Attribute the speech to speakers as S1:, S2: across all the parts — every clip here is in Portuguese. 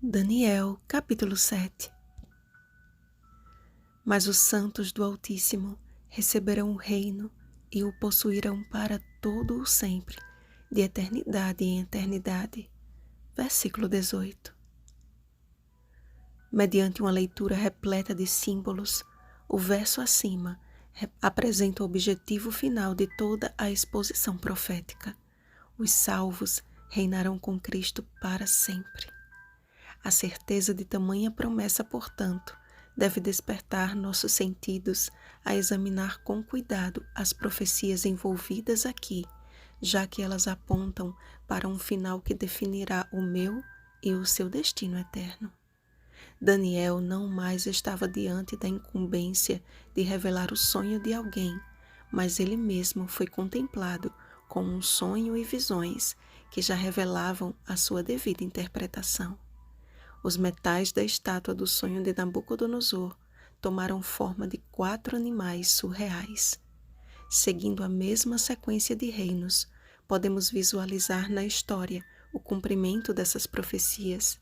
S1: Daniel, capítulo 7. Mas os santos do Altíssimo receberão o reino e o possuirão para todo o sempre, de eternidade em eternidade. Versículo 18. Mediante uma leitura repleta de símbolos, o verso acima apresenta o objetivo final de toda a exposição profética. Os salvos reinarão com Cristo para sempre. A certeza de tamanha promessa, portanto, deve despertar nossos sentidos a examinar com cuidado as profecias envolvidas aqui, já que elas apontam para um final que definirá o meu e o seu destino eterno. Daniel não mais estava diante da incumbência de revelar o sonho de alguém, mas ele mesmo foi contemplado com um sonho e visões que já revelavam a sua devida interpretação. Os metais da estátua do sonho de Nabucodonosor tomaram forma de 4 animais surreais. Seguindo a mesma sequência de reinos, podemos visualizar na história o cumprimento dessas profecias.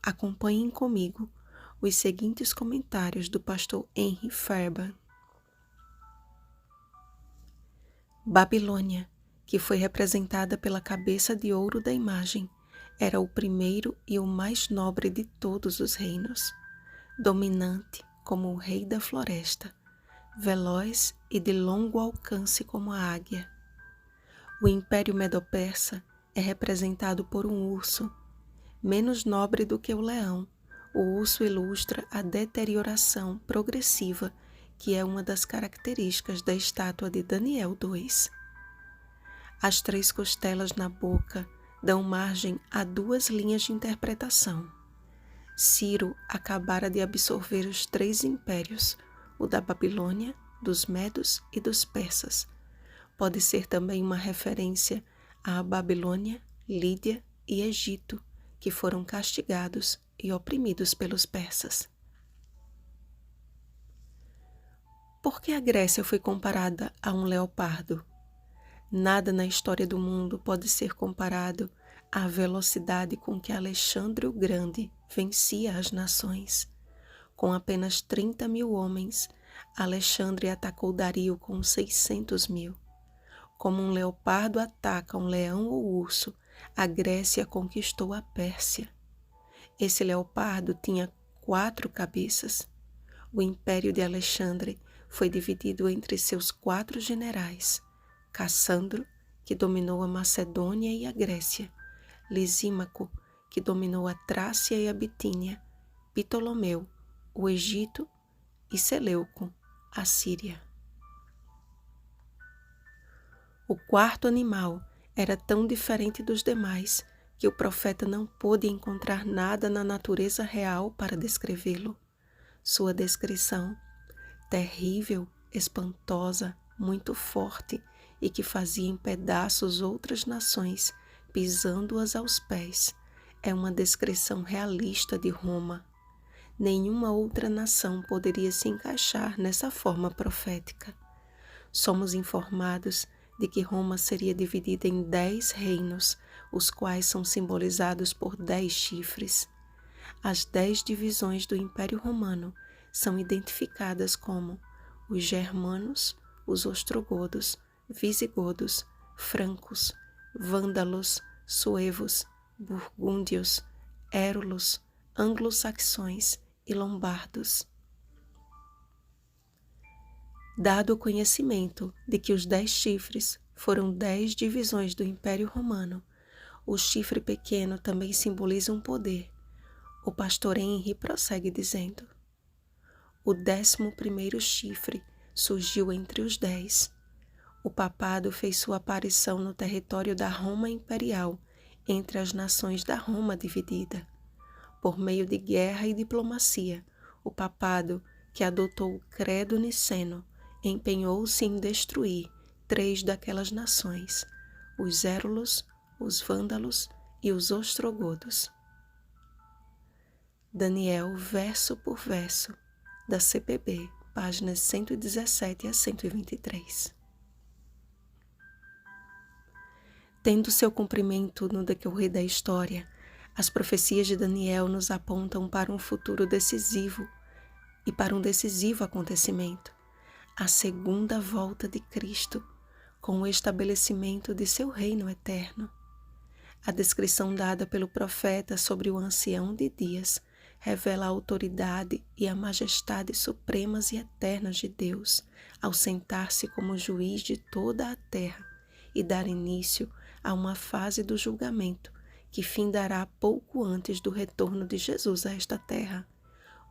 S1: Acompanhem comigo os seguintes comentários do pastor Henry Fairbairn. Babilônia, que foi representada pela cabeça de ouro da imagem, era o primeiro e o mais nobre de todos os reinos, dominante como o rei da floresta, veloz e de longo alcance como a águia. O Império Medo-Persa é representado por um urso, menos nobre do que o leão. O urso ilustra a deterioração progressiva, que é uma das características da estátua de Daniel 2. As 3 costelas na boca dão margem a 2 linhas de interpretação. Ciro acabara de absorver os 3 impérios, o da Babilônia, dos Medos e dos Persas. Pode ser também uma referência à Babilônia, Lídia e Egito, que foram castigados e oprimidos pelos persas. Por que a Grécia foi comparada a um leopardo? Nada na história do mundo pode ser comparado à velocidade com que Alexandre o Grande vencia as nações. Com apenas 30.000 homens, Alexandre atacou Dario com 600.000. Como um leopardo ataca um leão ou urso, a Grécia conquistou a Pérsia. Esse leopardo tinha 4 cabeças. O império de Alexandre foi dividido entre seus 4 generais: Cassandro, que dominou a Macedônia e a Grécia; Lisímaco, que dominou a Trácia e a Bitínia; Ptolomeu, o Egito; e Seleuco, a Síria. O 4º animal era tão diferente dos demais que o profeta não pôde encontrar nada na natureza real para descrevê-lo. Sua descrição, terrível, espantosa, muito forte e que fazia em pedaços outras nações, pisando-as aos pés, é uma descrição realista de Roma. Nenhuma outra nação poderia se encaixar nessa forma profética. Somos informados de que Roma seria dividida em 10 reinos, os quais são simbolizados por 10 chifres. As 10 divisões do Império Romano são identificadas como os germanos, os ostrogodos, visigodos, francos, vândalos, suevos, burgúndios, érulos, anglo-saxões e lombardos. Dado o conhecimento de que os 10 chifres foram 10 divisões do Império Romano, o chifre pequeno também simboliza um poder. O pastor Henry prossegue dizendo: o 11º chifre surgiu entre os 10. O papado fez sua aparição no território da Roma Imperial, entre as nações da Roma dividida. Por meio de guerra e diplomacia, o papado, que adotou o credo niceno, empenhou-se em destruir 3 daquelas nações: os érulos, os vândalos e os ostrogodos. Daniel, verso por verso, da CPB, páginas 117 a 123. Tendo seu cumprimento no decorrer da história, As profecias de Daniel nos apontam para um futuro decisivo e para um decisivo acontecimento, a segunda volta de Cristo, com o estabelecimento de seu reino eterno. A descrição dada pelo profeta sobre o ancião de dias revela a autoridade e a majestade supremas e eternas de Deus ao sentar-se como juiz de toda a terra e dar início a uma fase do julgamento que findará pouco antes do retorno de Jesus a esta terra,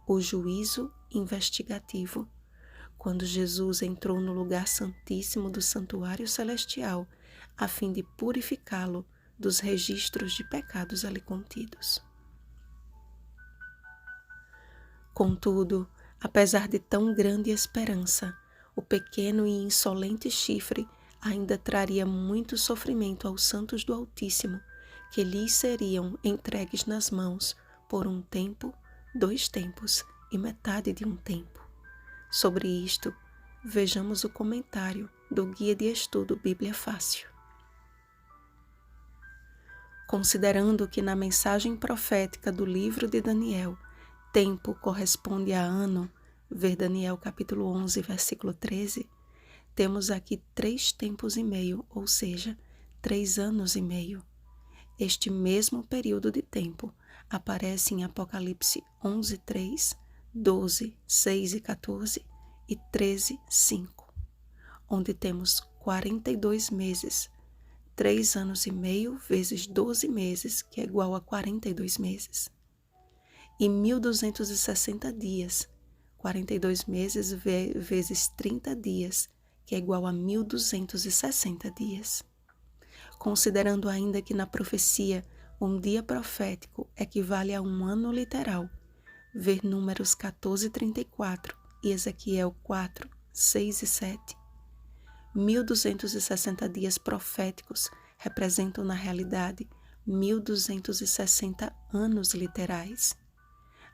S1: o juízo investigativo. Quando Jesus entrou no lugar santíssimo do santuário celestial a fim de purificá-lo dos registros de pecados ali contidos. Contudo, apesar de tão grande esperança, o pequeno e insolente chifre ainda traria muito sofrimento aos santos do Altíssimo, que lhes seriam entregues nas mãos por um tempo, 2 tempos e metade de um tempo. Sobre isto, vejamos o comentário do Guia de Estudo Bíblia Fácil. Considerando que na mensagem profética do livro de Daniel, tempo corresponde a ano, ver Daniel capítulo 11, versículo 13, temos aqui 3 tempos e meio, ou seja, 3 anos e meio. Este mesmo período de tempo aparece em Apocalipse 11, 3, 12, 6 e 14 e 13, 5, onde temos 42 meses, 3 anos e meio vezes 12 meses, que é igual a 42 meses. E 1.260 dias, 42 meses vezes 30 dias, que é igual a 1.260 dias. Considerando ainda que na profecia um dia profético equivale a um ano literal, ver Números 14:34 e Ezequiel 4, 6 e 7, 1.260 dias proféticos representam na realidade 1.260 anos literais.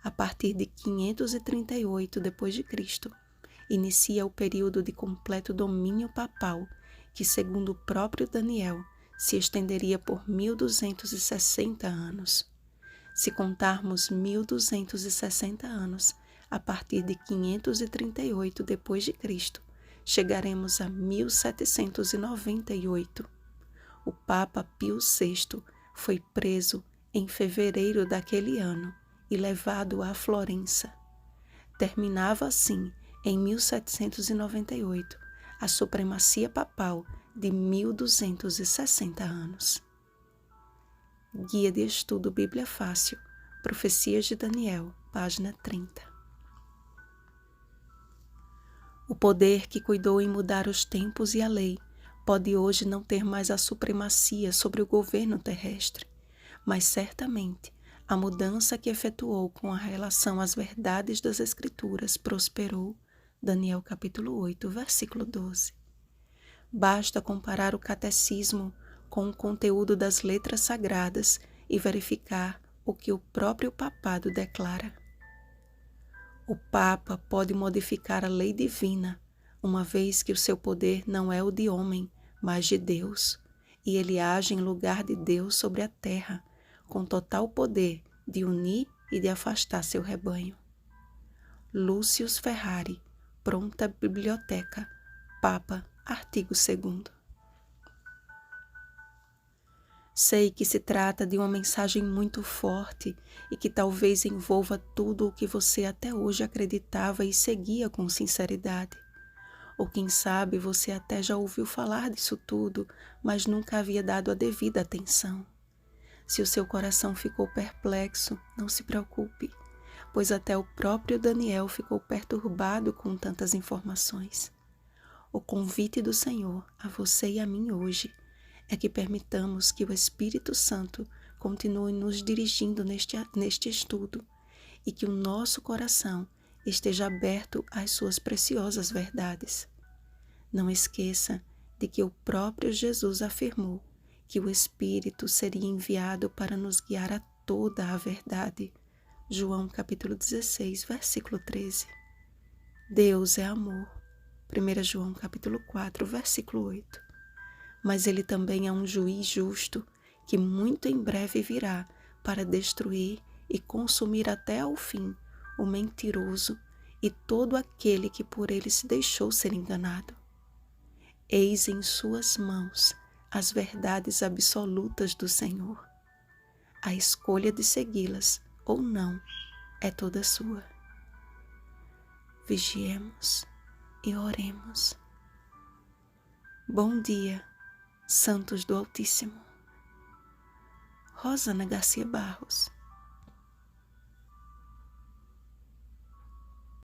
S1: A partir de 538 d.C., inicia o período de completo domínio papal, que, segundo o próprio Daniel, se estenderia por 1.260 anos. Se contarmos 1.260 anos a partir de 538 d.C., chegaremos a 1798. O Papa Pio VI foi preso em fevereiro daquele ano e levado a Florença. Terminava assim, em 1798, a supremacia papal de 1.260 anos. Guia de Estudo Bíblia Fácil, Profecias de Daniel, página 30. O poder que cuidou em mudar os tempos e a lei pode hoje não ter mais a supremacia sobre o governo terrestre, mas certamente a mudança que efetuou com a relação às verdades das Escrituras prosperou. Daniel capítulo 8, versículo 12. Basta comparar o catecismo com o conteúdo das letras sagradas e verificar o que o próprio papado declara. O Papa pode modificar a lei divina, uma vez que o seu poder não é o de homem, mas de Deus, e ele age em lugar de Deus sobre a terra, com total poder de unir e de afastar seu rebanho. Lúcius Ferrari, Pronta Biblioteca, Papa, artigo 2º. Sei que se trata de uma mensagem muito forte e que talvez envolva tudo o que você até hoje acreditava e seguia com sinceridade. Ou quem sabe você até já ouviu falar disso tudo, mas nunca havia dado a devida atenção. Se o seu coração ficou perplexo, não se preocupe, pois até o próprio Daniel ficou perturbado com tantas informações. O convite do Senhor a você e a mim hoje é que permitamos que o Espírito Santo continue nos dirigindo neste estudo e que o nosso coração esteja aberto às suas preciosas verdades. Não esqueça de que o próprio Jesus afirmou que o Espírito seria enviado para nos guiar a toda a verdade. João capítulo 16, versículo 13. Deus é amor. 1 João capítulo 4, versículo 8. Mas ele também é um juiz justo, que muito em breve virá para destruir e consumir até ao fim o mentiroso e todo aquele que por ele se deixou ser enganado. Eis em suas mãos as verdades absolutas do Senhor. A escolha de segui-las ou não é toda sua. Vigiemos e oremos. Bom dia, santos do Altíssimo. Rosana Garcia Barros.